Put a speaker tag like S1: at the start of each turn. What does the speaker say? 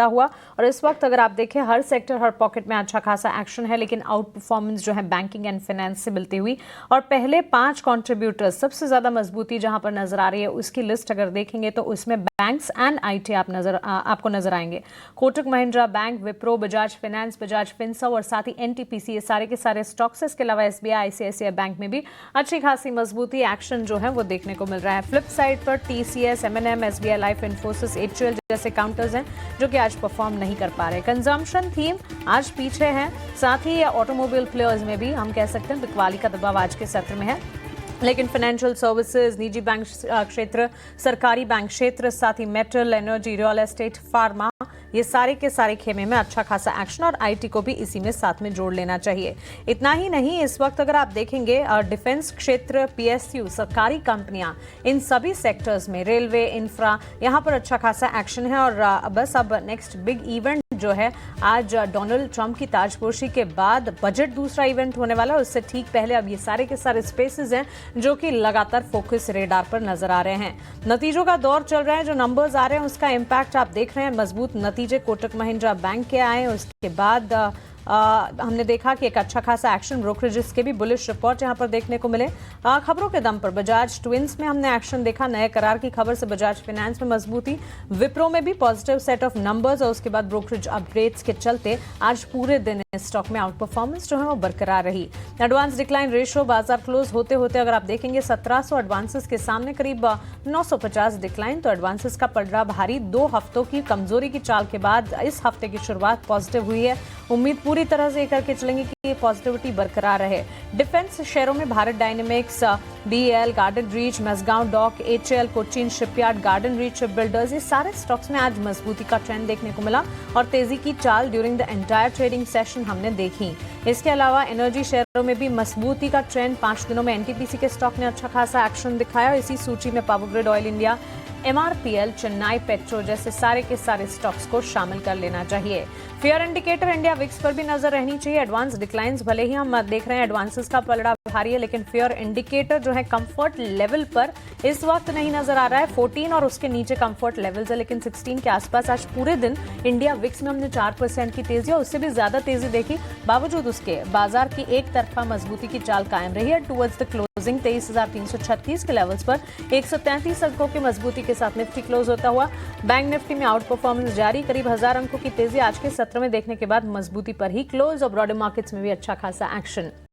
S1: हुआ। और इस वक्त अगर आप देखें हर सेक्टर हर पॉकेट में अच्छा खासा एक्शन है, लेकिन आउट परफॉर्मेंस जो है बैंकिंग एंड फाइनेंस से मिलती हुई। और पहले 5 कंट्रीब्यूटर्स सबसे ज्यादा मजबूती जहां पर नजर आ रही है उसकी लिस्ट अगर देखेंगे तो उसमें बैंक्स एंड आईटी आपको नजर आएंगे। Kotak Mahindra bank, Wipro, Bajaj finance, Bajaj Finserv और साथ ही एनटीपीसी, ये सारे के सारे स्टॉक्स। इसके अलावा एसबीआई, आईसीआईसीआई बैंक में भी अच्छी खासी मजबूती एक्शन जो है वो देखने को मिल रहा है। फ्लिप साइड पर TCS, M&M, SBI life, Infosys, HUL जैसे काउंटर्स हैं जो कि आज परफॉर्म नहीं कर पा रहे। कंजम्पशन थीम आज पीछे है, साथ ही ऑटोमोबाइल प्लेयर्स में भी हम कह सकते हैं बिकवाली का दबाव आज के सत्र में है। लेकिन फाइनेंशियल सर्विसेज, निजी बैंक क्षेत्र, सरकारी बैंक क्षेत्र, साथ ही metal, energy, real estate, pharma, ये सारे के सारे खेमे में अच्छा खासा एक्शन। और आईटी को भी इसी में साथ में जोड़ लेना चाहिए। इतना ही नहीं, इस वक्त अगर आप देखेंगे डिफेंस क्षेत्र, पीएसयू, सरकारी कंपनियां, इन सभी सेक्टर्स में, रेलवे, इंफ्रा, यहां पर अच्छा खासा एक्शन है। और बस अब नेक्स्ट बिग इवेंट जो है, आज डोनाल्ड ट्रंप की ताजपोशी के बाद बजट दूसरा इवेंट होने वाला है। उससे ठीक पहले अब ये सारे के सारे स्पेसेस हैं जो कि लगातार फोकस रेडार पर नजर आ रहे हैं। नतीजों का दौर चल रहा है, जो नंबर्स आ रहे हैं उसका इंपैक्ट आप देख रहे हैं। मजबूत नतीजे कोटक महिंद्रा बैंक के आए, उसके बाद हमने देखा कि एक अच्छा खासा एक्शन ब्रोकरेजेस के भी बुलिश रिपोर्ट यहां पर देखने को मिले। खबरों के दम पर बजाज ट्विंस में हमने एक्शन देखा, नए करार की खबर से बजाज फाइनेंस में मजबूती, विप्रो में भी पॉजिटिव सेट ऑफ नंबर्स और उसके बाद ब्रोकरेज अपग्रेड्स के चलते आज पूरे दिन स्टॉक में आउट परफॉर्मेंस जो है वो बरकरार रही। एडवांस डिक्लाइन रेशियो बाजार क्लोज होते होते अगर आप देखेंगे 1700 एडवांसेस के सामने करीब 950 डिक्लाइन, तो एडवांसेस का पलड़ा भारी। 2 हफ्तों की कमजोरी की चाल के बाद इस हफ्ते की शुरुआत पॉजिटिव हुई है। उम्मीद पूरी तरह से करके चलेंगे कि ये पॉजिटिविटी बरकरार रहे। डिफेंस शेयरों में Bharat dynamics, BL, garden reach, Mazagon dock, HL, Cochin shipyard, garden reach ship builders, ये सारे स्टॉक्स में आज मजबूती का ट्रेंड देखने को मिला और तेजी की चाल during the entire trading session हमने देखी। इसके अलावा एनर्जी शेयरों में भी मजबूती का ट्रेंड। 5 दिनों में एनटीपीसी के स्टॉक ने अच्छा खासा एक्शन दिखाया। इसी सूची में power grid, oil India, MRPL, Chennai petro जैसे सारे के सारे स्टॉक्स को शामिल कर लेना चाहिए। फेयर इंडिकेटर इंडिया विक्स पर भी नजर रहनी चाहिए। एडवांस डिक्लाइंस भले ही हम देख रहे हैं एडवांसेस का पलड़ा भारी है, लेकिन फेयर इंडिकेटर जो है कंफर्ट लेवल पर इस वक्त नहीं नजर आ रहा है। 14 और उसके नीचे कंफर्ट लेवल्स है, लेकिन 16 के आसपास आज पूरे दिन इंडिया विक्स में हमने 4% की तेजी और उससे भी ज्यादा तेजी देखी। बावजूद उसके बाजार की एक तरफा मजबूती की चाल कायम रही है। टुवर्ड्स द क्लोजिंग 23,336 के लेवल्स पर 133 अंकों की मजबूती के साथ निफ्टी क्लोज होता हुआ। बैंक निफ्टी में आउट परफॉर्मेंस जारी, करीब 1000 अंकों की तेजी आज के सत्र में देखने के बाद मजबूती पर ही क्लोज। और ब्रॉडर मार्केट्स में भी अच्छा खासा एक्शन।